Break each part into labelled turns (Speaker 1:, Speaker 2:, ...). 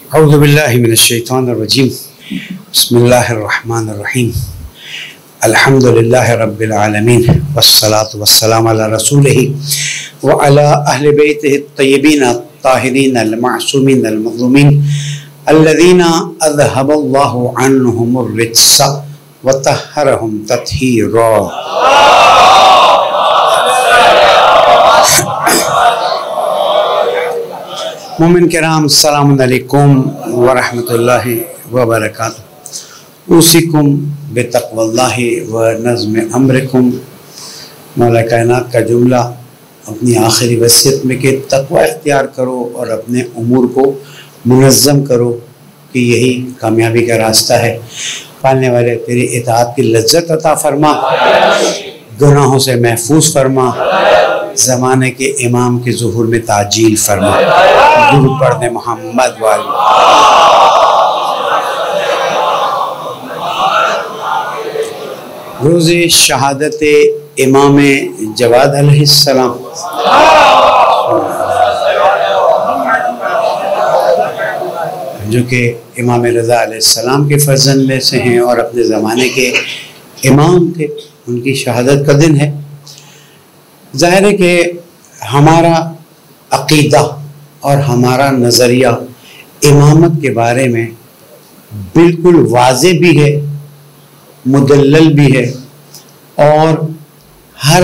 Speaker 1: औज़ु बिल्लाहि मिनश्शैतानिर्रजीम बिस्मिल्लाहिर्रहमानिर्रहीम अल्हम्दुलिल्लाहि रब्बिल आलमीन वस्सलातु वस्सलामु अला रसूलिही व अला अहलि बैतिही अत्तय्यबीन अत्ताहिरीन अल-मअसूमीन अल-मज़लूमीन अल्लज़ीना अज़हबल्लाहु अन्हुमुर रिज्स व तह्हरहुम तत्हीरा। मोमिन किराम अस्सलामु अलैकुम व रहमतुल्लाहि व बरकातुहू। उसीकुम बितक़वल्लाहि व नज़्म अम्रिकुम। मौला कायनात का जुमला अपनी आखिरी वसीयत में कि तक़वा इख्तियार करो और अपने उमूर को मुनज़्ज़म करो कि यही कामयाबी का रास्ता है। पालने वाले तेरी इताअत की लज्जत अता फरमा, गुनाहों से महफूज फरमा, ज़माने के इमाम के ज़ुहूर में ताजील फरमा। दुरूद पढ़ने मोहम्मद वाले। रोज़े शहादत इमाम जवाद अलैहिस्सलाम जो कि इमाम रज़ा अलैहिस्सलाम के फर्जंद में से हैं और अपने ज़माने के इमाम थे, उनकी शहादत का दिन है। ज़ाहिर है कि हमारा अक़ीदा और हमारा नज़रिया इमामत के बारे में बिल्कुल वाज़े भी है, मुदल्लल भी है और हर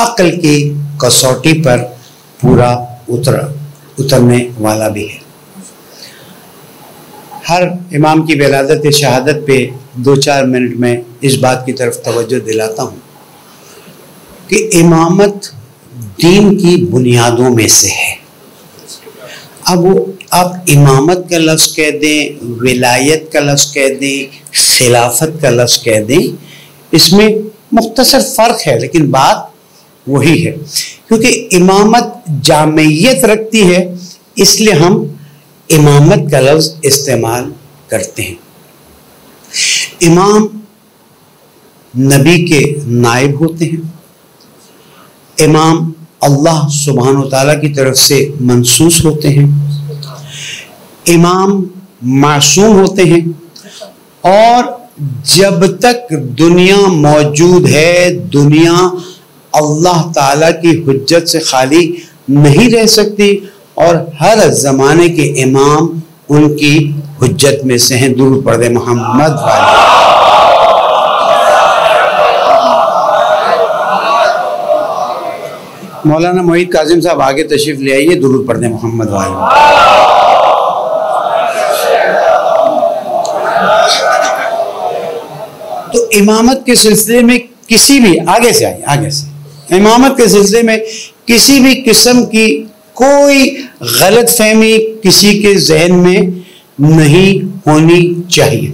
Speaker 1: अक़ल की कसौटी पर पूरा उतरने वाला भी है। हर इमाम की विलादत शहादत पे 2-4 मिनट में इस बात की तरफ तवज्जो दिलाता हूँ कि इमामत दीन की बुनियादों में से है। अब आप इमामत का लफ्ज़ कह दें, विलायत का लफ्ज़ कह दें, खिलाफत का लफ्ज़ कह दें, इसमें मुख्तसर फ़र्क है, लेकिन बात वही है। क्योंकि इमामत जामियत रखती है, इसलिए हम इमामत का लफ्ज़ इस्तेमाल करते हैं। इमाम नबी के नायब होते हैं। इमाम अल्लाह सुब्हानहू तआला की तरफ से मंसूस होते हैं। इमाम मासूम होते हैं और जब तक दुनिया मौजूद है, दुनिया अल्लाह ताला की हुज्जत से खाली नहीं रह सकती और हर ज़माने के इमाम उनकी हुज्जत में से हैं। दुरूद पढ़ दे मोहम्मद वाले। मौलाना मोहित काजिम साहब आगे तशरीफ ले आइए, दुरूद पढ़ दे मोहम्मद वाले। तो इमामत के सिलसिले में किसी भी आगे से इमामत के सिलसिले में किसी भी किस्म की कोई गलत फहमी किसी के जहन में नहीं होनी चाहिए।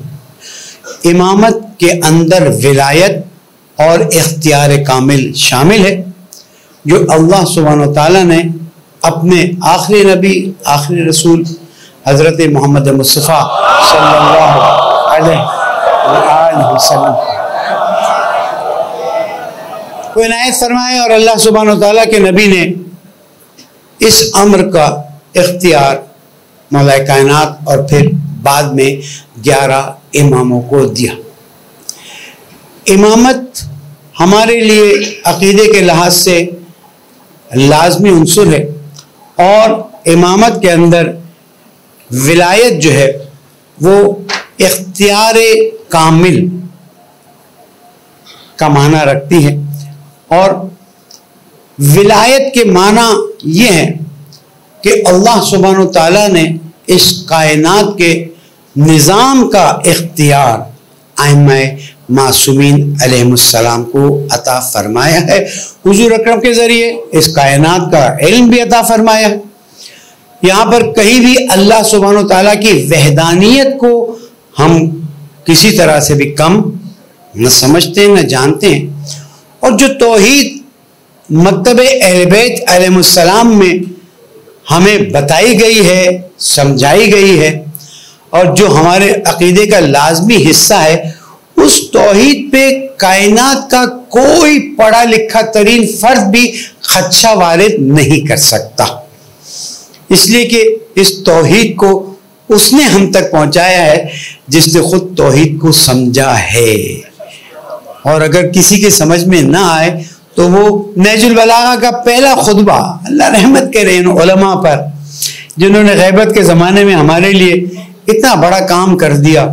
Speaker 1: इमामत के अंदर विलायत और इख्तियार कामिल शामिल है, जो अल्लाह सुब्हानहू तआला ने अपने आखिरी नबी, आखिरी रसूल हज़रत मोहम्मद मुस्तफ़ा सल्लल्लाहु अलैहि वसल्लम को इनायत फरमाए और अल्लाह सुब्हानहू तआला के नबी ने इस अम्र का इख्तियार मौला कायनात और फिर बाद में 11 इमामों को दिया। इमामत हमारे लिए अकीदे के लिहाज से लाजमी उन्सुर है और इमामत के अंदर विलायत जो है वो इख्तियार कामिल का माना रखती है और विलायत के माना ये है कि अल्लाह सुब्हानहू तआला ने इस कायनात के निज़ाम का इख्तियार आइम्मा मासूमीन अलैहिमुस्सलाम को अता फरमाया है। हुजूर अकरम के ज़रिए इस कायनात का इल्म भी अता फरमाया है। यहाँ पर कहीं भी अल्लाह सुब्हानहू तआला की वहदानियत को हम किसी तरह से भी कम न समझते न जानते हैं और जो तौहीद मकतब अहले बैत अलैहिमुस्सलाम में हमें बताई गई है, समझाई गई है और जो हमारे अकीदे का लाजमी हिस्सा है, उस तौहीद पे कायनात का कोई पढ़ा लिखा तरीन फर्द भी खदशा वारिद नहीं कर सकता। इसलिए कि इस तौहीद को उसने हम तक पहुंचाया है जिसने खुद तौहीद को समझा है। और अगर किसी के समझ में ना आए तो वो नहजुल बलागा का पहला खुतबा, अल्लाह रहमत करे इन उलमा पर जिन्होंने गैबत के ज़माने में हमारे लिए इतना बड़ा काम कर दिया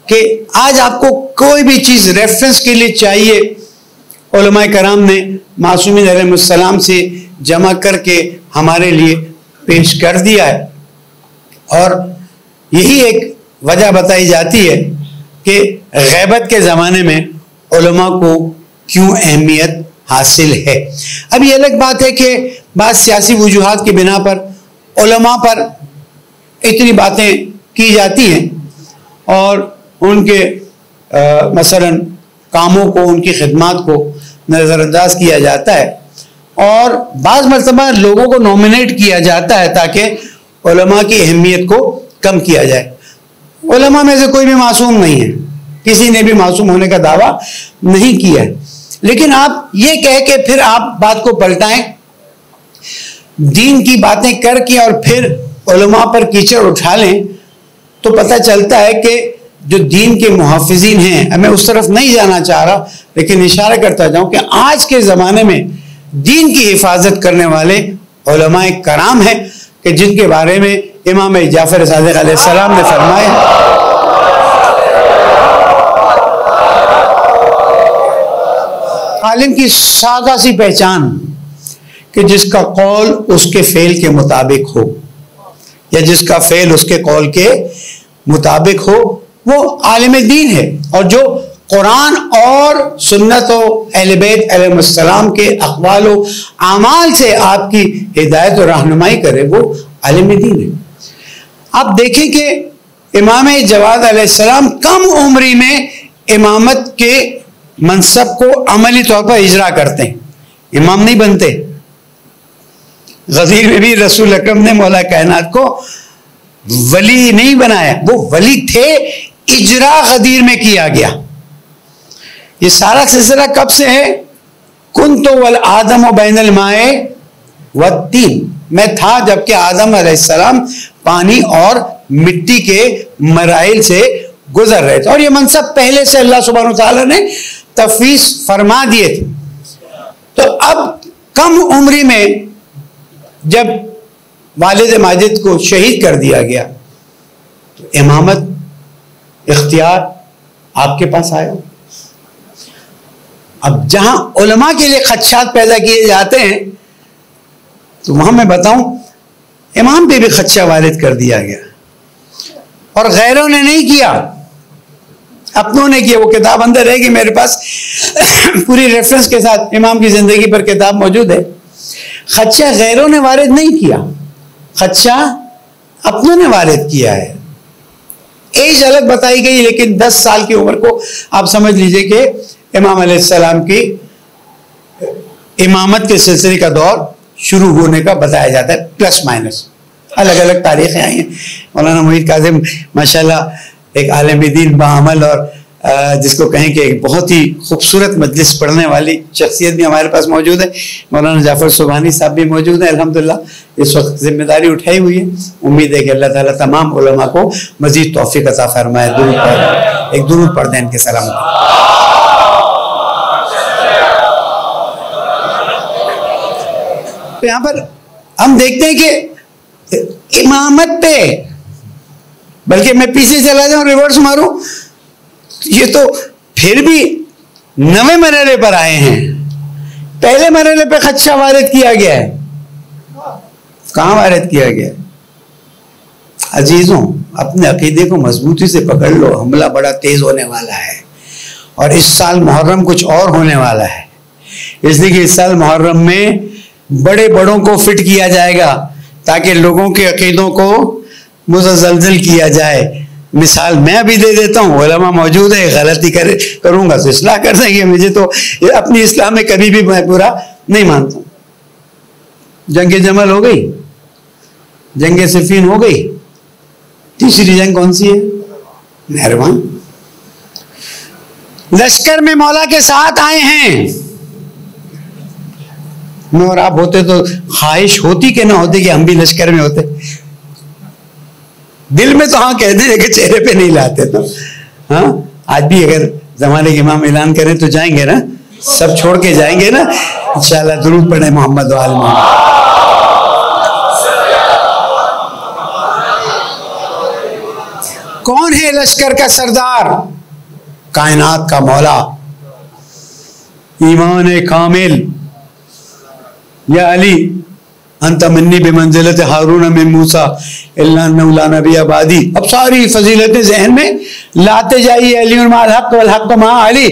Speaker 1: कि आज आपको कोई भी चीज़ रेफरेंस के लिए चाहिए, उलमा कराम ने मासूमीन अलैहिस्सलाम से जमा करके हमारे लिए पेश कर दिया है। और यही एक वजह बताई जाती है कि गैबत के ज़माने में उलमा को क्यों अहमियत हासिल है। अब ये अलग बात है कि बाद सियासी वजूहात की बिना पर उलमा पर इतनी बातें की जाती हैं और उनके मसलन कामों को, उनकी खिदमत को नज़रअंदाज किया जाता है और बाज़ मरतबा लोगों को नॉमिनेट किया जाता है ताकि उलमा की अहमियत को कम किया जाए। उलमा में से कोई भी मासूम नहीं है, किसी ने भी मासूम होने का दावा नहीं किया है, लेकिन आप ये कह के फिर आप बात को पलटाएं, दीन की बातें करके और फिर उलमा पर कीचड़ उठा लें, तो पता चलता है कि जो दीन के मुहाफिजीन हैं, मैं उस तरफ नहीं जाना चाह रहा लेकिन इशारा करता जाऊं कि आज के ज़माने में दीन की हिफाजत करने वाले उलमाए कराम हैं कि जिनके बारे में इमाम जाफर सादिक अलैहिस्सलाम ने फरमाया, आलिम की सादा सी पहचान कि जिसका कौल उसके फेल के मुताबिक हो या जिसका फेल उसके कौल के मुताबिक हो, वो आलिम दीन है। और जो कुरान और सुन्नत अहले बैत अलैहिस्सलाम के अक़वाल व आमाल से आपकी हिदायत और रहनुमाई करे, वो आलिम दीन है। आप देखें कि इमाम जवाद अलैहिस्सलाम कम उम्री में इमामत के मनसब को अमली तौर पर इजरा करते हैं, इमाम नहीं बनते। गजीर में भी रसूल अकरम ने मौला कायनात को वली नहीं बनाया, वो वली थे, इजरा गदीर में किया गया। ये सारा सिलसिला कब से है? कुन्तु वल आदम बैनल माए व तीन, मैं था जबकि आदम अलैहिस्सलाम पानी और मिट्टी के मराइल से गुजर रहे थे। और ये मनसब पहले से अल्लाह सुब्हानहू तआला ने तफवीज़ फरमा दिए थे। तो अब कम उम्री में जब वालिद माजिद को शहीद कर दिया गया तो इमामत इख्तियार आपके पास आया। अब जहां उलमा के लिए खदशात पैदा किए जाते हैं तो वहां मैं बताऊं इमाम पे भी खदशा वारिद कर दिया गया और गैरों ने नहीं किया, अपनों ने किया। वो किताब अंदर रहेगी मेरे पास पूरी रेफरेंस के साथ, इमाम की जिंदगी पर किताब मौजूद है। खदशा गैरों ने वारिद नहीं किया, खदशा अपनों ने वारिद किया है। एज अलग बताई गई, लेकिन 10 साल की उम्र को आप समझ लीजिए कि इमाम अलैहिस्सलाम की इमामत के सिलसिले का दौर शुरू होने का बताया जाता है, प्लस माइनस अलग अलग तारीखें आई हैं। मौलाना मुईद काज़िम माशाल्लाह एक आलिम दीन बाअमल और जिसको कहें कि एक बहुत ही खूबसूरत मजलिस पढ़ने वाली शख्सियत भी हमारे पास मौजूद है। मौलाना जाफर सुबहानी साहब भी मौजूद हैं, अल्हम्दुलिल्लाह इस वक्त जिम्मेदारी उठाई हुई है। उम्मीद है कि अल्लाह ताला तमाम उलमा को मजीद तौफीक अता फरमाए। एक दुरूद पढ़ दें इनके सलामत। तो यहाँ पर हम देखते हैं कि इमामत पे, बल्कि मैं पीछे चला जाऊं, रिवर्स मारूं, ये तो फिर भी 9वें मरहले पर आए हैं। पहले मरहले पे खदशा वारिद किया गया है, कहां वारिद किया गया है? अजीजों, अपने अकीदे को मजबूती से पकड़ लो, हमला बड़ा तेज होने वाला है। और इस साल मुहर्रम कुछ और होने वाला है, इसलिए कि इस साल मुहर्रम में बड़े बड़ों को फिट किया जाएगा ताकि लोगों के अकीदों को मुज़लज़ल किया जाए। मिसाल मैं अभी दे देता हूँ, उलमा मौजूद है, गलती करूंगा तो इस्लाह कर देंगे। मुझे तो अपनी इस्लाम में कभी भी मैं बुरा नहीं मानता हूँ। जंग जमल हो गई, जंग सिफीन हो गई, तीसरी जंग कौन सी है? मेहरबान। लश्कर में मौला के साथ आए हैं। मैं और आप होते तो ख्वाहिश होती कि ना होती कि हम भी लश्कर में होते। दिल में तो हाँ कहते हैं कि चेहरे पे नहीं लाते। तो हाँ, आज भी अगर ज़माने के इमाम ऐलान करें तो जाएंगे ना, सब छोड़ के जाएंगे ना इंशाल्लाह। दुरूद पढ़े मोहम्मद वाले मोहम्मद। कौन है लश्कर का सरदार? कायनात का मौला। ईमान कामिल। या अली अंत मिन्नी बिमंजिलत हारून मिन मूसा इल्ला अन्नहु ला नबी आबादी। अब सारी फजीलतें जहन में लाते जाइए। अली माल हक वल हक मा अली।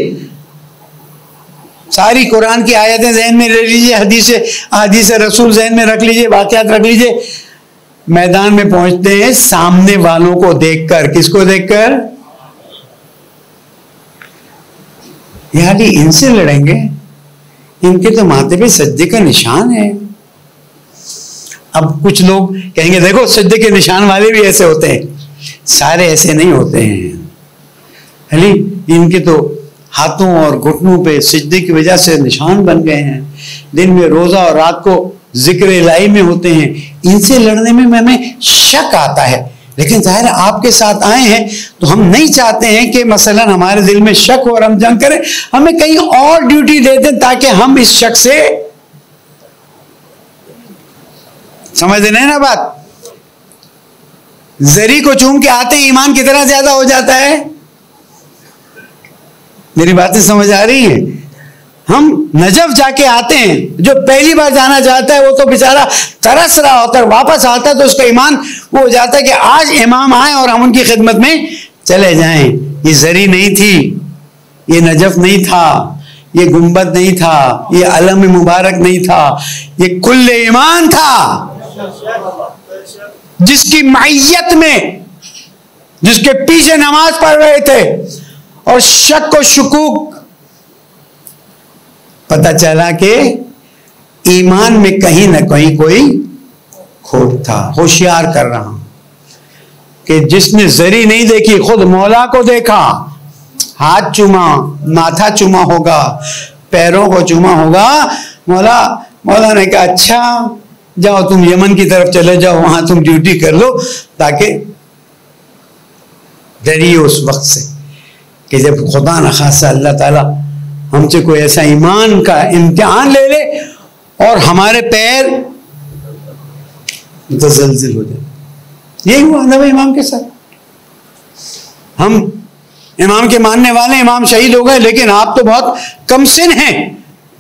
Speaker 1: सारी कुरान की आयतें जहन में ले लीजिए, हदीस रसूल जहन में रख लीजिए, वाक़यात रख लीजिए। मैदान में पहुंचते हैं सामने वालों को देखकर। किसको देखकर? यानी इनसे लड़ेंगे, इनके तो माथे पे सज्जे का निशान है। अब कुछ लोग कहेंगे देखो सज्जे के निशान वाले भी ऐसे होते हैं। सारे ऐसे नहीं होते हैं अली, इनके तो हाथों और घुटनों पे सिजदे की वजह से निशान बन गए हैं। दिन में रोजा और रात को जिक्र इलाही में होते हैं। इनसे लड़ने में हमें शक आता है, लेकिन जाहिर है आपके साथ आए हैं तो हम नहीं चाहते हैं कि मसलन हमारे दिल में शक हो और हम जंग करें। हमें कहीं और ड्यूटी दे दें ताकि हम इस शक से, समझ रहे हैं ना बात? जरी को चूम के आते हैं, ईमान कितना ज्यादा हो जाता है। मेरी बातें समझ आ रही हैं? हम नजफ जाके आते हैं, जो पहली बार जाना चाहता है वो तो बेचारा तरस रहा होता है, वापस आता है तो उसका ईमान वो हो जाता है कि आज इमाम आए और हम उनकी खिदमत में चले जाएं। ये जरी नहीं थी, ये नजफ नहीं था, ये गुंबद नहीं था, ये अलम मुबारक नहीं था, ये कुल्ले ईमान था, जिसकी मैयत में, जिसके पीछे नमाज पढ़ रहे थे और शक और शुकूक। पता चला कि ईमान में कहीं ना कहीं कोई खोट था। होशियार कर रहा हूं कि जिसने जरी नहीं देखी, खुद मौला को देखा, हाथ चूमा, माथा चूमा होगा, पैरों को चूमा होगा। मौला ने कहा अच्छा जाओ तुम यमन की तरफ चले जाओ, वहां तुम ड्यूटी कर लो, ताकि डरिए उस वक्त से कि जब खुदा न खासा अल्लाह ताला हमसे कोई ऐसा ईमान का इम्तिहान ले ले और हमारे पैर मुतज़लज़िल हो जाए। यही हुआ ना इमाम के साथ। हम इमाम के मानने वाले, इमाम शहीद हो गए, लेकिन आप तो बहुत कम सिन हैं।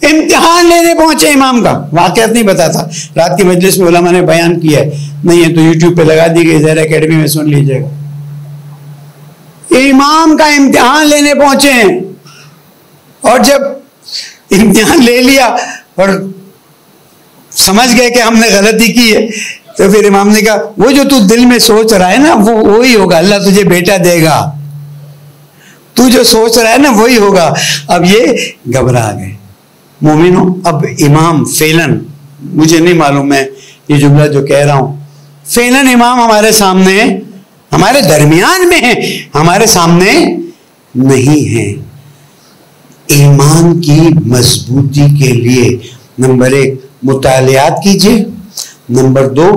Speaker 1: इम्तिहान लेने पहुंचे इमाम का। वाक़यात नहीं बताता, रात की मजलिस में उलमा ने बयान किया है, नहीं है तो यूट्यूब पे लगा दी गई, ज़हरा एकेडमी में सुन लीजिएगा। इमाम का इम्तिहान लेने पहुंचे हैं और जब इम्तिहान ले लिया और समझ गए कि हमने गलती की है, तो फिर इमाम ने कहा वो जो तू दिल में सोच रहा है ना वो ही होगा, अल्लाह तुझे बेटा देगा। तू जो सोच रहा है ना वही होगा। अब ये घबरा गए मोमिनो। अब इमाम फेलन, मुझे नहीं मालूम है ये जुमला जो कह रहा हूं, फेलन इमाम हमारे सामने, हमारे दरमियान में है, हमारे सामने नहीं है। ईमान की मजबूती के लिए नंबर 1 मुतालियात कीजिए, नंबर 2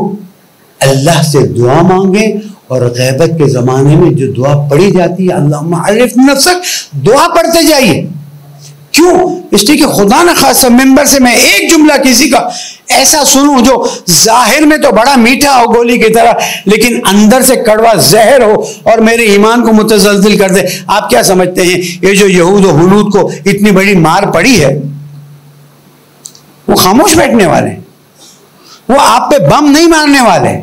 Speaker 1: अल्लाह से दुआ मांगे, और गैबत के ज़माने में जो दुआ पढ़ी जाती है अल्लाहुम्मा अरिफ नफ्सक, दुआ पढ़ते जाइए। क्यों? इसलिए कि खुदा न खासा मिंबर से मैं एक जुमला किसी का ऐसा सुनूं जो जाहिर में तो बड़ा मीठा हो गोली की तरह, लेकिन अंदर से कड़वा जहर हो और मेरे ईमान को मुतज़लज़िल कर दे। आप क्या समझते हैं ये जो यहूद और हुनूद को इतनी बड़ी मार पड़ी है, वो खामोश बैठने वाले, वो आप पे बम नहीं मारने वाले।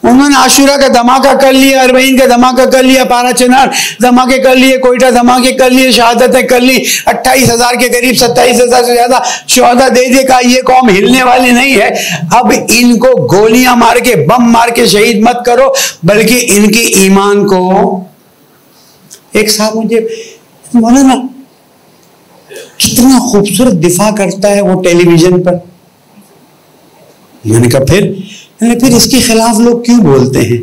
Speaker 1: उन्होंने आशूरा का धमाका कर लिया, अरबईन का धमाका कर लिया, पारा चनार धमाके कर लिए, कोयटा धमाके कर लिए, शहादतें कर ली, 28,000 के करीब 27,000 से ज्यादा शहादा दे दिए। कहा ये कौम हिलने वाली नहीं है, अब इनको गोलियां मार के, बम मार के शहीद मत करो, बल्कि इनके ईमान को। एक साहब मुझे मौलाना कितना खूबसूरत दिफा करता है वो टेलीविजन पर। मैंने कहा फिर इसके खिलाफ लोग क्यों बोलते हैं?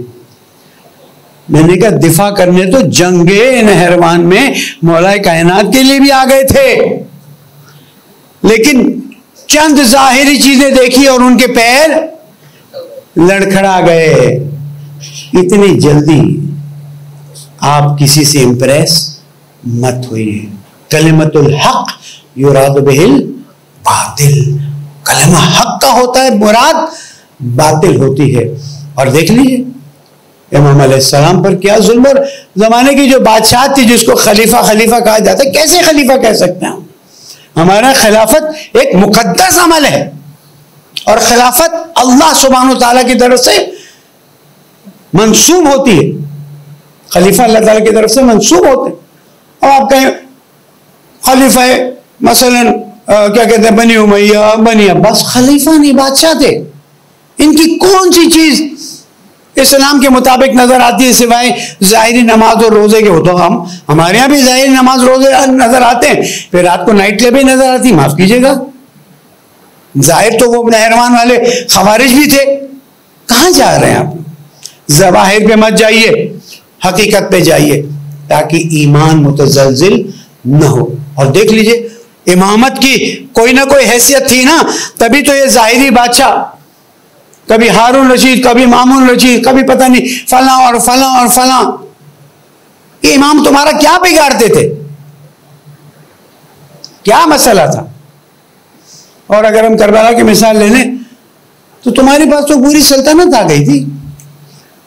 Speaker 1: मैंने कहा दिफा करने तो जंगे नहरवान में मौला कायनात के लिए भी आ गए थे, लेकिन चंद जाहिरी चीजें देखी और उनके पैर लड़खड़ा गए। इतनी जल्दी आप किसी से इंप्रेस मत होइए। कलिमतुल हक युराद बिहिल बातिल, कलमा हक का होता है, मुराद बातिल होती है। और देख लीजिए इमाम अलैहिस्सलाम पर क्या जुल्म, और जमाने की जो बादशाह थी जिसको खलीफा खलीफा कहा जाता है, कैसे खलीफा कह सकते हैं हम? हमारा खिलाफत एक मुकद्दस अमल है और खिलाफत अल्लाह सुब्हानहू तआला की तरफ से मंसूब होती है। खलीफा अल्लाह ताला की तरफ से मंसूब होते हैं। और आप कहें खलीफा मसलन क्या कहते हैं, बनी उमैया, बनी अब्बास, खलीफा नहीं बादशाह थे। इनकी कौन सी चीज इस्लाम के मुताबिक नजर आती है सिवाय जाहिरी नमाज और रोजे के? हो तो हमारे यहाँ भी जाहिरी नमाज रोजे नजर आते हैं, फिर रात को नाइट क्लब भी नजर आती, माफ कीजिएगा। जाहिर तो वो मेहरबान वाले खवारिज भी थे। कहाँ जा रहे हैं आप? ज़वाहिर पे मत जाइए, हकीकत पे जाइए, ताकि ईमान मुतज़लज़िल न हो। और देख लीजिए इमामत की कोई ना कोई हैसियत थी ना, तभी तो ये जाहिरी बादशाह, कभी हारून रशीद, कभी मामून रशीद, कभी पता नहीं फला और फला और फला। ये इमाम तुम्हारा क्या बिगाड़ते थे? क्या मसला था? और अगर हम करबला की मिसाल ले लें तो तुम्हारे पास तो पूरी सल्तनत आ गई थी।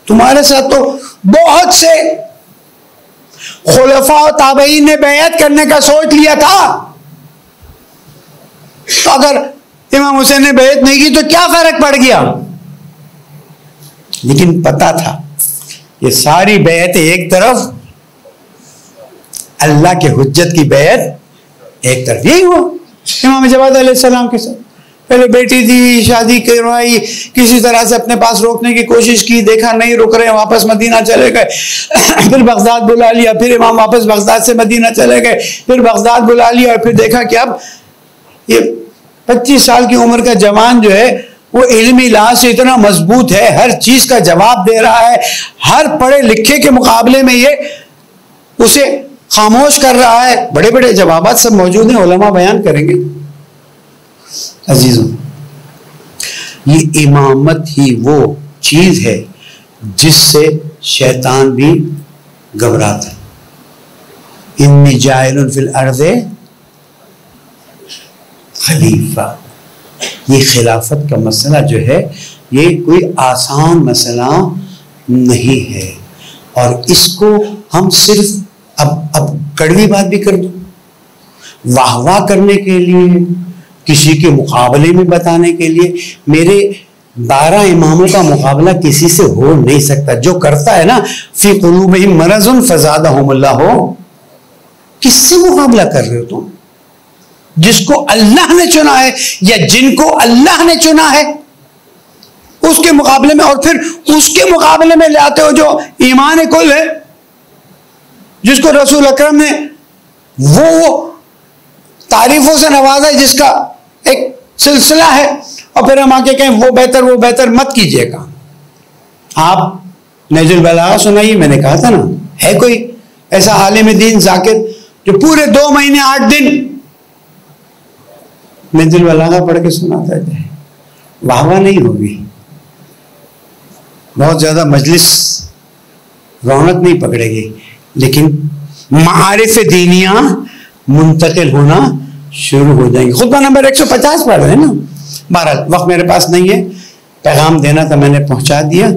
Speaker 1: तुम्हारे साथ तो बहुत से खुलफा और ताबईन ने बैयत करने का सोच लिया था, तो अगर इमाम हुसैन ने बैयत नहीं की तो क्या फर्क पड़ गया? लेकिन पता था ये सारी बैयत एक तरफ, अल्लाह के हुज्जत की बैयत एक तरफ। यही हुआ इमाम जवाद अलैहिस्सलाम के साथ। पहले बेटी थी, शादी करवाई, किसी तरह से अपने पास रोकने की कोशिश की, देखा नहीं रुक रहे, वापस मदीना चले गए। फिर बगदाद बुला लिया, फिर इमाम वापस बगदाद से मदीना चले गए, फिर बगदाद बुला लिया, और फिर देखा कि अब ये 25 साल की उम्र का जवान जो है वो इल्मी लिहाज से इतना मजबूत है, हर चीज का जवाब दे रहा है, हर पढ़े लिखे के मुकाबले में ये उसे खामोश कर रहा है। बड़े बड़े जवाबात सब मौजूद हैं, उलमा बयान करेंगे। अजीजों, ये इमामत ही वो चीज है जिससे शैतान भी घबराता है। इन्नी जाइलुन फिल अर्ज़े खलीफा, ये खिलाफत का मसला जो है ये कोई आसान मसला नहीं है। और इसको हम सिर्फ अब कड़वी बात भी कर दो, वाह वाह करने के लिए, किसी के मुकाबले में बताने के लिए, मेरे 12 इमामों का मुकाबला किसी से हो नहीं सकता। जो करता है ना, फी कुलूबिहिम मरज़ुन फ़ज़ादहुमुल्लाह, किससे मुकाबला कर रहे हो तुम? जिसको अल्लाह ने चुना है या जिनको अल्लाह ने चुना है उसके मुकाबले में, और फिर उसके मुकाबले में ले आते हो जो ईमान कुल है, जिसको रसूल अकरम ने वो तारीफों से नवाजा है, जिसका एक सिलसिला है, और फिर हम आके कहें वो बेहतर मत कीजिएगा। आप नज़ुल बलागा सुनाइए, मैंने कहा था ना, है कोई ऐसा आलिम दीन जाकिर जो पूरे 2 महीने 8 दिन नज़ुल बलागा पढ़ के सुनाता है? वाह वाह नहीं होगी, बहुत ज्यादा मजलिस रौनक नहीं पकड़ेगी, लेकिन मारिफ दीनिया मुंतकिल होना शुरू हो जाएंगे। खुतबा नंबर 150 पढ़ रहे हैं ना। बहरहाल वक्त मेरे पास नहीं है, पैगाम देना था मैंने पहुंचा दिया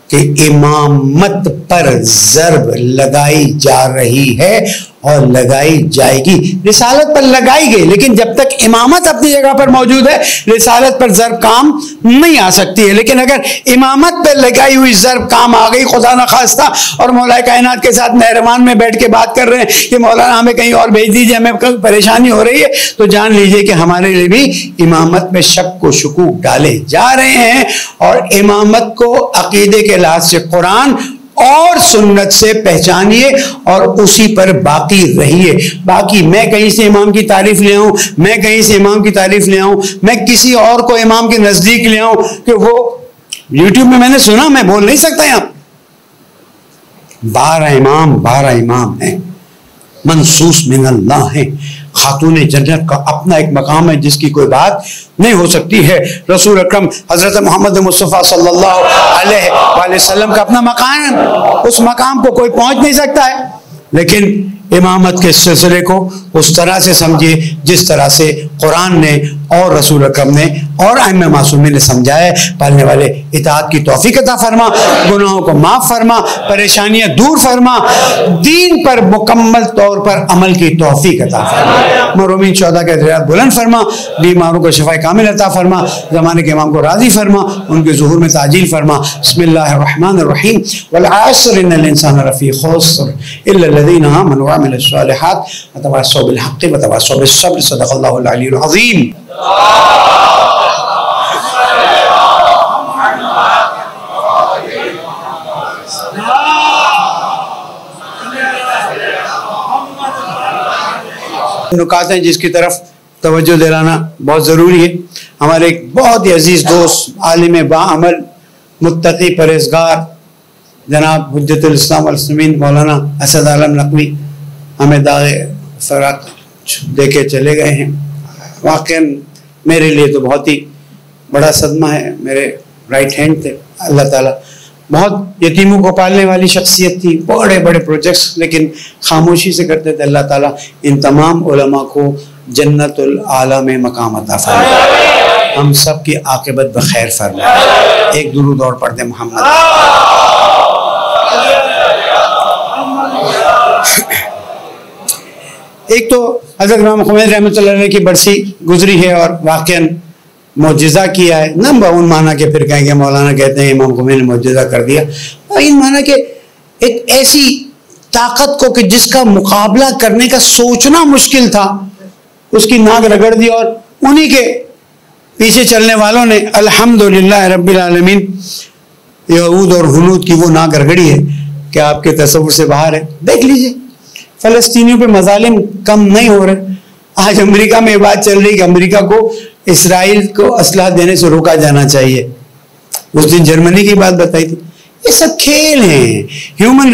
Speaker 1: कि इमामत पर ज़र्ब लगाई जा रही है और लगाई जाएगी। रिसालत पर लगाई गई, लेकिन जब तक इमामत अपनी जगह पर मौजूद है रिसालत पर ज़र्ब काम नहीं आ सकती है। लेकिन अगर इमामत पर लगाई हुई ज़र्ब काम आ गई खुदा न खास्ता, और मौला कायनात के साथ मेहरबान में बैठ के बात कर रहे हैं कि मौलाना हमें कहीं और भेज दीजिए, हमें कल परेशानी हो रही है, तो जान लीजिए कि हमारे लिए भी इमामत में शक व शुकूक डाले जा रहे हैं। और इमामत को अकीदे के लिहाज से कुरान और सुन्नत से पहचानिए और उसी पर बाकी रहिए। बाकी मैं कहीं से इमाम की तारीफ ले आऊं, मैं कहीं से इमाम की तारीफ ले आऊं, मैं किसी और को इमाम के नजदीक ले आऊं कि वो यूट्यूब में मैंने सुना, मैं बोल नहीं सकता। यहां 12 इमाम है, मनसूस मिन अल्लाह है, खातून जन्नत का अपना एक मकाम है जिसकी कोई बात नहीं हो सकती है। रसूल अकरम हजरत मोहम्मद मुस्तफ़ा सल्लल्लाहु अलैहि वसल्लम का अपना मकाम है, उस मकाम को कोई पहुंच नहीं सकता है। लेकिन इमामत के सिलसिले को उस तरह से समझिए जिस तरह से कुरान ने और रसूल अकरम ने और अइम्मा मासूमीन ने समझाया। पढ़ने वाले इताअत की तौफीक अता फरमा, गुनाहों को माफ फरमा, परेशानियां दूर फरमा, दीन पर मुकम्मल तौर पर अमल की तौफीक अता फरमा, मरूमीन शुहदा के दर्जात बुलंद फरमा, बीमारों को शिफा कामिल अता फरमा, ज़माने के इमाम को राज़ी फरमा, उनके ज़ुहूर में ताजील फरमा। बिस्मिल्लाहिर रहमानिर रहीम। वल अस्र इन्नल इंसाना लफ़ी खुस्र इल्ला लज़ीना आमनू व अमिलुस सालिहात व तवास्सौ बिल हक़्क़ि व तवास्सौ बिस सब्र। सदक़ल्लाहुल अलीयुल अज़ीम। नुकात हैं जिसकी तरफ तवज्जो दिलाना बहुत ज़रूरी है। हमारे एक बहुत ही अजीज़ दोस्त, आलिम बाअमल, मुत्तकी, परहेज़गार जनाब हुज्जतुल इस्लाम वल मुस्लिमीन मौलाना असद आलम नकवी हमें दाग़े फ़राक़ दे के चले गए हैं। वाक़ई मेरे लिए तो बहुत ही बड़ा सदमा है। मेरे राइट हैंड थे। अल्लाह ताला बहुत यतीमों को पालने वाली शख्सियत थी, बड़े बड़े प्रोजेक्ट्स लेकिन खामोशी से करते थे। अल्लाह ताला इन तमाम उलमा को जन्नतुल आला में मकाम अता फरमाए, हम सब की आक़िबत बखैर फरमाए। एक दुरूद और पढ़ दे मोहम्मद। एक तो हज़रत इमाम खुमैनी रहमतुल्लाह अलैह की बरसी गुजरी है और वाक़ई मौजज़ा किया है। न उन माना के फिर कहेंगे मौलाना कहते हैं इमाम खुमैनी ने मौजज़ा कर दिया, इन माना के एक ऐसी ताकत को कि जिसका मुकाबला करने का सोचना मुश्किल था उसकी नाक रगड़ दी और उन्हीं के पीछे चलने वालों ने अल्हम्दुलिल्लाह रब्बिल आलमीन यहूद और हुनूद की वो नाक रगड़ी है कि आपके तसव्वुर से बाहर है। देख लीजिए फ़लस्तीनियों पे मज़ालिम कम नहीं हो रहे। आज अमेरिका में ये बात चल रही कि अमेरिका को इसराइल को असलहा देने से रोका जाना चाहिए। उस दिन जर्मनी की बात बताई थी। ये सब खेल हैं, ह्यूमन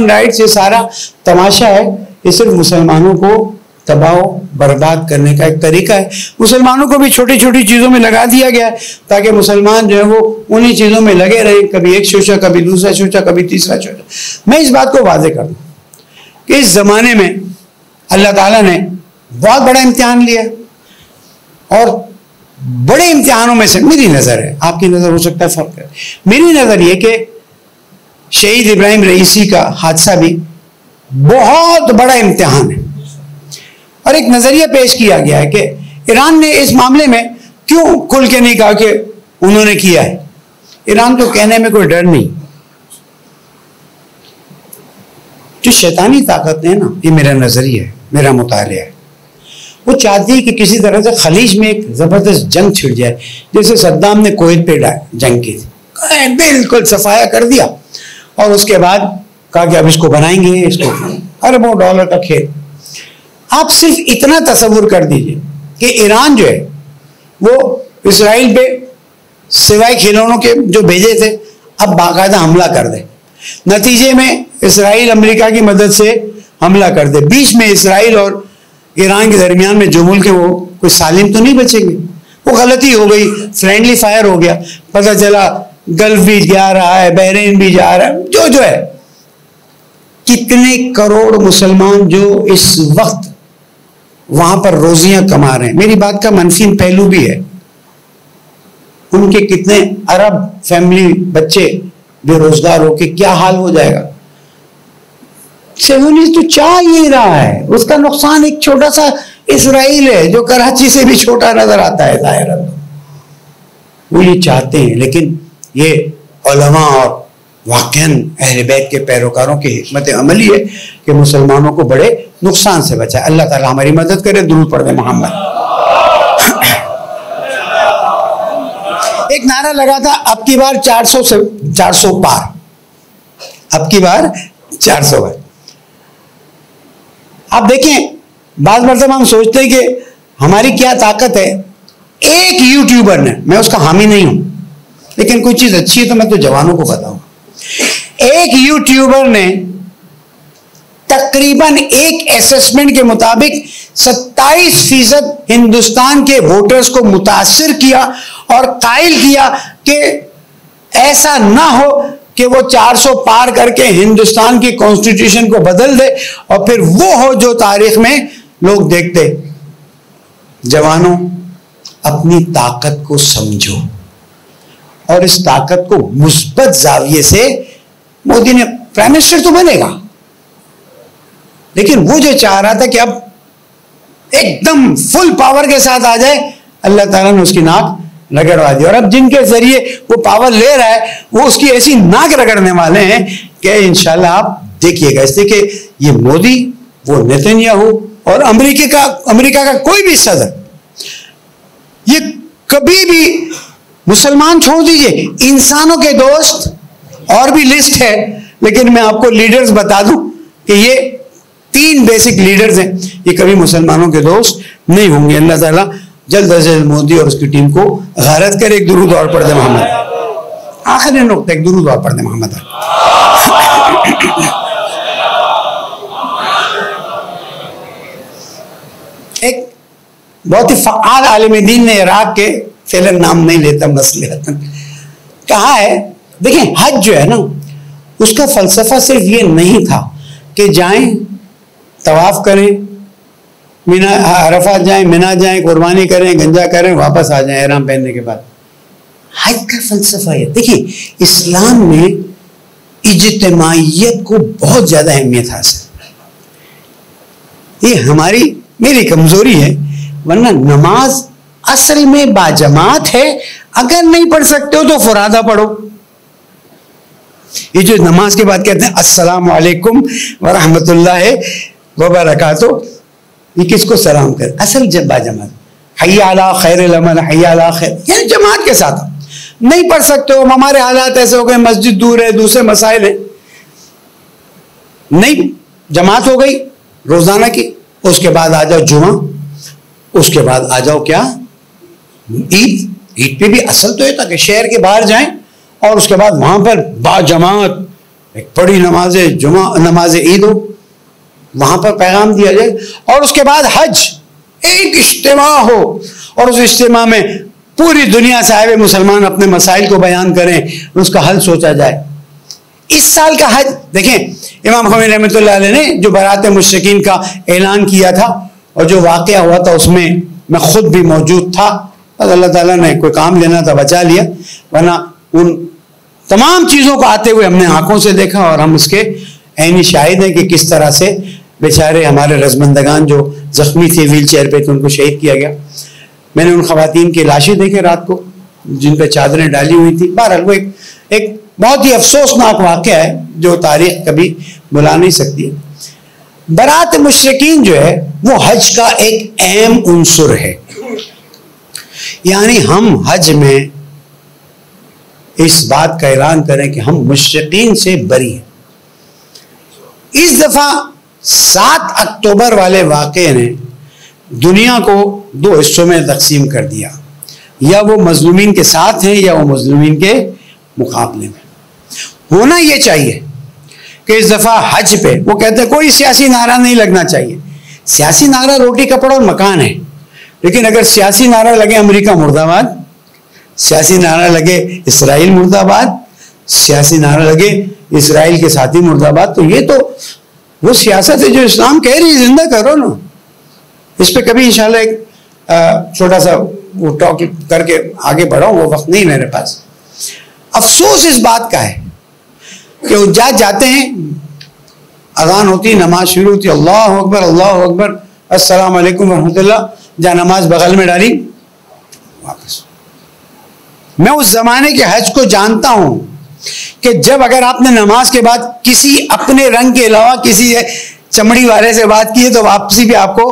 Speaker 1: राइट्स ये सारा तमाशा है। ये सिर्फ मुसलमानों को तबाह बर्बाद करने का एक तरीका है। मुसलमानों को भी छोटी छोटी चीज़ों में लगा दिया गया है ताकि मुसलमान जो है वो उन्हीं चीज़ों में लगे रहे, कभी एक शोशा, कभी दूसरा शोशा, कभी तीसरा शोशा। मैं इस बात को वाज़ेह कर दूं कि इस ज़माने में अल्लाह ताला ने बहुत बड़ा इम्तिहान लिया और बड़े इम्तिहानों में से मेरी नज़र है, आपकी नज़र हो सकता है फ़र्क है, मेरी नज़र ये कि शहीद इब्राहिम रईसी का हादसा भी बहुत बड़ा इम्तिहान है। और एक नज़रिया पेश किया गया है कि ईरान ने इस मामले में क्यों खुल के नहीं कहा कि उन्होंने किया है। ईरान को कहने में कोई डर नहीं। जो शैतानी ताकत है ना, ये मेरा नज़रिया है, मेरा मुतालिया है, वो चाहती है कि किसी तरह से खलीज में एक ज़बरदस्त जंग छिड़ जाए, जैसे सद्दाम ने कुवैत पे जंग की थी, बिल्कुल सफाया कर दिया और उसके बाद कहा कि अब इसको बनाएंगे, इसको अरबों डॉलर का खेल। आप सिर्फ इतना तसव्वुर कर दीजिए कि ईरान जो है वो इसराइल पे सिवाय खिलौनों के जो भेजे थे अब बाकायदा हमला कर दे, नतीजे में इसराइल अमेरिका की मदद से हमला कर दे, बीच में इसराइल और ईरान के दरमियान में जो मुल्क है वो कोई सालिम तो नहीं बचेंगे। वो गलती हो गई, फ्रेंडली फायर हो गया, पता चला गल्फ भी जा रहा है, बहरीन भी जा रहा है, जो है कितने करोड़ मुसलमान जो इस वक्त वहां पर रोजियां कमा रहे हैं। मेरी बात का मनफी पहलू भी है, उनके कितने अरब फैमिली बच्चे बेरोजगार होके क्या हाल हो जाएगा। सेवनीस तो चाह ही रहा है, उसका नुकसान एक छोटा सा इसराइल है जो कराची से भी छोटा नजर आता है दायरा, वो ये चाहते हैं। लेकिन ये उलमा और वाक़ईन अहले बैत के पैरोकारों की हिकमत अमली है कि मुसलमानों को बड़े नुकसान से बचाए। अल्लाह ताला हमारी मदद करे। दुरूद पढ़ दे मोहम्मद। एक नारा लगा था अब की बार 400 से 400 पार, अब की बार 400 बार। आप देखें बाज़ मरतबा हम सोचते हैं कि हमारी क्या ताकत है। एक यूट्यूबर ने, मैं उसका हामी नहीं हूं लेकिन कोई चीज अच्छी है तो मैं तो जवानों को बताऊं, एक यूट्यूबर ने तकरीबन एक असेसमेंट के मुताबिक 27% हिंदुस्तान के वोटर्स को मुतासिर किया और कायल किया कि ऐसा ना हो कि वो 400 पार करके हिंदुस्तान की कॉन्स्टिट्यूशन को बदल दे और फिर वो हो जो तारीख में लोग देखते। जवानों, अपनी ताकत को समझो और इस ताकत को मुस्बत जाविये से, मोदी ने प्राइम मिनिस्टर तो बनेगा, लेकिन वो जो चाह रहा था कि अब एकदम फुल पावर के साथ आ जाए, अल्लाह ताला ने उसकी नाक रगड़वा दी। और अब जिनके जरिए वो पावर ले रहा है वो उसकी ऐसी नाक रगड़ने वाले हैं कि इंशाल्लाह आप देखिएगा। इसलिए कि ये मोदी, वो नेतन्याहू और अमेरिका का कोई भी सदर, ये कभी भी, मुसलमान छोड़ दीजिए, इंसानों के दोस्त और भी लिस्ट है, लेकिन मैं आपको लीडर्स बता दूं कि ये 3 बेसिक लीडर्स हैं, ये कभी मुसलमानों के दोस्त नहीं होंगे। अल्लाह ताला जल्द अज जल्द मोदी और उसकी टीम को गारत कर। एक दुरूद और पढ़ दे मोहम्मद। आखिरी नुक्ता, एक दुरूद और पढ़ दे मोहम्मद। एक बहुत ही फ़आल आलिम दीन ने इराक के, फिलहाल नाम नहीं लेता मसलहतन, कहा है, देखिए हज जो है ना, उसका फलसफा सिर्फ ये नहीं था कि जाएं तवाफ करें, मीना अरफात जाएं, मिना जाएं, कुर्बानी करें, गंजा करें, वापस आ जाएं एहराम पहनने के बाद। हज का फलसफा है, देखिए इस्लाम में इज्तिमाइयत को बहुत ज्यादा अहमियत हासिल, ये मेरी कमजोरी है, वरना नमाज असल में बाजमात है। अगर नहीं पढ़ सकते हो तो फुरादा पढ़ो। ये जो नमाज के बाद कहते हैं अस्सलामु अलैकुम व रहमतुल्लाहि व बरकातुहू, ये किसको सलाम कर, असल जब बाजमात, हय्या अला खैरिल अमल, हय्या अला खैर, यानी जमात के साथ। नहीं पढ़ सकते हो, हमारे हालात ऐसे हो गए, मस्जिद दूर है, दूसरे मसाइल है, नहीं जमात हो गई रोजाना की, उसके बाद आ जाओ जुमा, उसके बाद आ जाओ क्या, ईद। ईद पे भी असल तो ये था कि शहर के बाहर जाएं और उसके बाद वहां पर बाजमात एक बड़ी नमाज जुमा, नमाज ईद हो, वहां पर पैगाम दिया जाए, और उसके बाद हज, एक इज्तिमा हो और उस इज्तिमा में पूरी दुनिया से आए हुए मुसलमान अपने मसाइल को बयान करें, उसका हल सोचा जाए। इस साल का हज देखें, इमाम ख़मैनी रहमतुल्लाह अलैह ने जो बरात मुशरिकीन का ऐलान किया था और जो वाक़या हुआ था उसमें मैं खुद भी मौजूद था, बस अल्लाह ताला ने कोई काम लेना था बचा लिया, वरना उन तमाम चीज़ों को आते हुए हमने आंखों से देखा और हम इसके ऐनी शाहिद हैं कि किस तरह से बेचारे हमारे रज़मंदगान जो जख्मी थे व्हील चेयर पे, तो उनको शहीद किया गया। मैंने उन खवातीन की लाशें देखी रात को जिन पर चादरें डाली हुई थी। बहरहाल वो एक बहुत ही अफसोसनाक वाक़या है जो तारीख कभी भुला नहीं सकती है। बरात मुशरिकीन जो है वो हज का एक अहम उन्सुर है, यानी हम हज में इस बात का ऐलान करें कि हम मुशरिकीन से बरी हैं। इस दफा 7 अक्टूबर वाले वाक़े ने दुनिया को 2 हिस्सों में तकसीम कर दिया, या वो मजलूमीन के साथ हैं या वो मजलूमीन के मुकाबले में। होना ये चाहिए कि इस दफा हज पे वो कहते हैं कोई सियासी नारा नहीं लगना चाहिए। सियासी नारा रोटी कपड़ा और मकान है, लेकिन अगर सियासी नारा लगे अमेरिका मुर्दाबाद, सियासी नारा लगे इसराइल मुर्दाबाद, सियासी नारा लगे इसराइल के साथी मुर्दाबाद, तो ये तो वो सियासत है जो इस्लाम कह रही है, जिंदा करो ना। इस पे कभी इंशाल्लाह एक छोटा सा वो टॉक करके आगे बढ़ाऊं, वो वक्त नहीं मेरे पास। अफसोस इस बात का है कि हुज्जाज जाते हैं, अजान होती, नमाज शुरू होती, अल्लाह अकबर अल्लाह अकबर, अस्सलाम वालेकुम रहमतुल्लाह, जहाँ नमाज बगल में डाली वापस। मैं उस जमाने के हज को जानता हूं कि जब अगर आपने नमाज के बाद किसी अपने रंग के अलावा किसी चमड़ी वाले से बात की है तो वापसी भी आपको,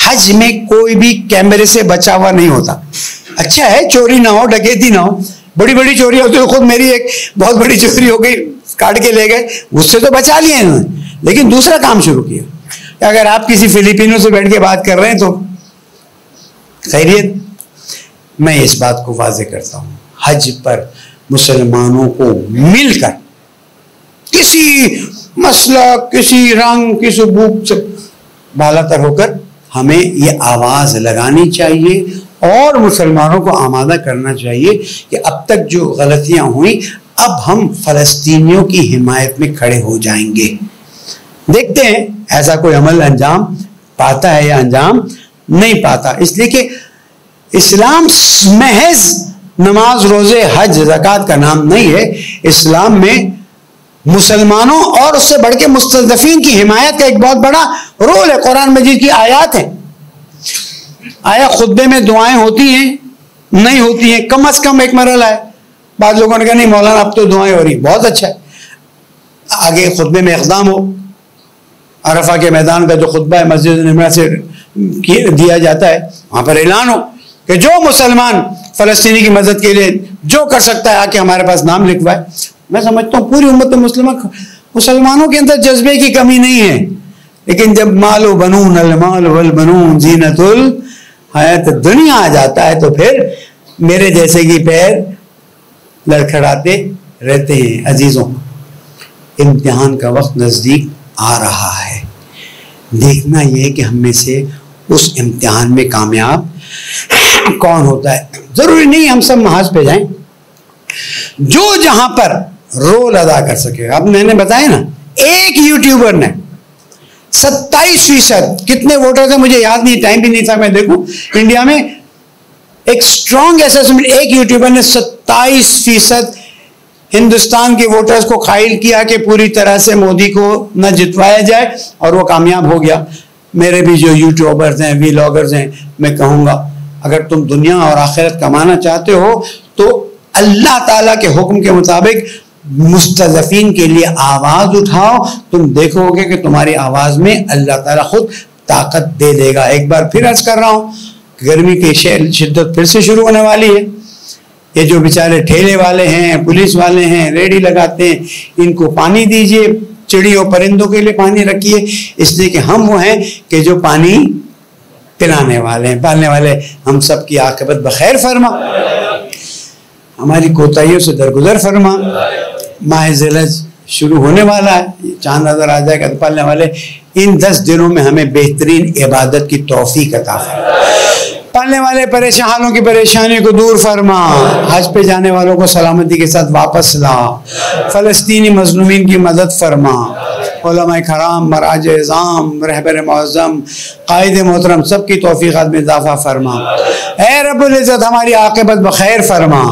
Speaker 1: हज में कोई भी कैमरे से बचा हुआ नहीं होता। अच्छा है चोरी ना हो, डकैती ना हो, बड़ी बड़ी चोरी होती है, खुद मेरी एक बहुत बड़ी चोरी हो गई, काट के ले गए, उससे तो बचा लिए इन्होंने, लेकिन दूसरा काम शुरू किया। अगर आप किसी फिलिपिनो से बैठ के बात कर रहे हैं तो खैरियत। मैं इस बात को वाजे करता हूं, हज पर मुसलमानों को मिलकर किसी मसला, किसी रंग की सबूत से बालातर होकर हमें ये आवाज़ लगानी चाहिए और मुसलमानों को आमादा करना चाहिए कि अब तक जो गलतियां हुई, अब हम फ़लस्तीनियों की हिमायत में खड़े हो जाएंगे। देखते हैं ऐसा कोई अमल अंजाम पाता है या अंजाम नहीं पाता। इसलिए कि इस्लाम महज नमाज, रोजे, हज, ज़कात का नाम नहीं है। इस्लाम में मुसलमानों और उससे बढ़ के मुस्तज़फ़ीन की हिमायत का एक बहुत बड़ा रोल है। कुरान मजीद की आयत है। आया खुतबे में दुआएं होती हैं, नहीं होती हैं, कम से कम एक मरला है। बाद लोगों ने कहा नहीं मौलाना अब तो दुआएं हो रही, बहुत अच्छा है। आगे खुतबे में इक़दाम हो, अरफा के मैदान का जो खुतबा है मस्जिद नबवी से दिया जाता है, वहां पर ऐलान हो कि जो मुसलमान फ़लस्तीनी की मदद के लिए जो कर सकता है आके हमारे पास नाम लिखवाए। मैं समझता हूँ पूरी उम्मत मुसलमानों के अंदर जज्बे की कमी नहीं है, लेकिन जब मालो बनून अल माल वल बनून जीनतुल हयात दुनिया आ जाता है तो फिर मेरे जैसे की पैर लड़खड़ाते रहते हैं। अजीजों, इम्तिहान का वक्त नज़दीक आ रहा है। देखना यह है कि हम में से उस इम्तिहान में कामयाब कौन होता है। जरूरी नहीं हम सब महाज पे जाएं, जो जहां पर रोल अदा कर सके। अब मैंने बताया ना, एक यूट्यूबर ने 27% कितने वोटर थे मुझे याद नहीं, टाइम भी नहीं था मैं देखूं। इंडिया में एक स्ट्रॉन्ग असेसमेंट, एक यूट्यूबर ने 27% हिंदुस्तान के वोटर्स को कायल किया कि पूरी तरह से मोदी को न जितवाया जाए, और वो कामयाब हो गया। मेरे भी जो यूट्यूबर्स हैं, वीलॉगर्स हैं, मैं कहूँगा अगर तुम दुनिया और आखिरत कमाना चाहते हो तो अल्लाह ताला के हुक्म के मुताबिक मुस्तज़फ़ीन के लिए आवाज़ उठाओ। तुम देखोगे कि तुम्हारी आवाज़ में अल्लाह ताला खुद ताकत दे देगा। एक बार फिर अर्ज़ कर रहा हूँ, गर्मी की शिद्दत फिर से शुरू होने वाली है। ये जो बेचारे ठेले वाले हैं, पुलिस वाले हैं, रेडी लगाते हैं, इनको पानी दीजिए, चिड़ियों परिंदों के लिए पानी रखिए, इसलिए कि हम वो हैं कि जो पानी पिलाने वाले हैं, पालने वाले। हम सब की आक़िबत बखैर फरमा, हमारी कोताहियों से दरगुजर फरमा। माह ज़िलहज शुरू होने वाला है, चांद नजर आ जाएगा तो पालने वाले इन 10 दिनों में हमें बेहतरीन इबादत की तौफीक अता फरमा। पालने वाले परेशानों की परेशानी को दूर फरमा, हज पे जाने वालों को सलामती के साथ वापस ला, फ़लस्तीनी मज़लूमीन की मदद फरमा, उलमाए कराम, मराज इज़ाम, रहबर मुअज़्ज़म, कायद मोहतरम सबकी तौफीक़ात में इज़ाफ़ा फरमा। ऐ रब्बुल इज़्ज़त हमारी आक़िबत बखैर फरमा,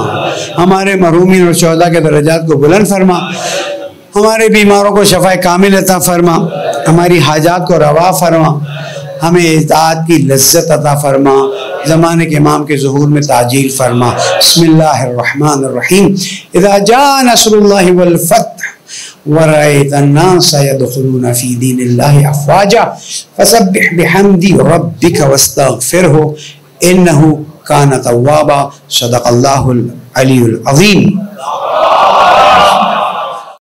Speaker 1: हमारे महरूमीन और शुहदा के दर्जात को बुलंद फरमा, हमारे बीमारों को शफ़ाए कामिल अता फरमा, हमारी हाजात को रवा फरमा, हमें इताअत की लज्जत अता फरमा, ज़माने के इमाम के ज़ुहूर में ताजील फरमा। बिस्मिल्लाहिर्रहमानिर्रहीम। इज़ा जा नस्रुल्लाहि वल फ़त्ह वरअयतन्नास यदखुलूना फ़ी दीनिल्लाहि अफ़वाजा फसब्बिह बिहम्दि रब्बिका वस्तग़फिरहु इन्नहु कान तव्वाबा। सदक़ल्लाहुल अलीयुल अज़ीम।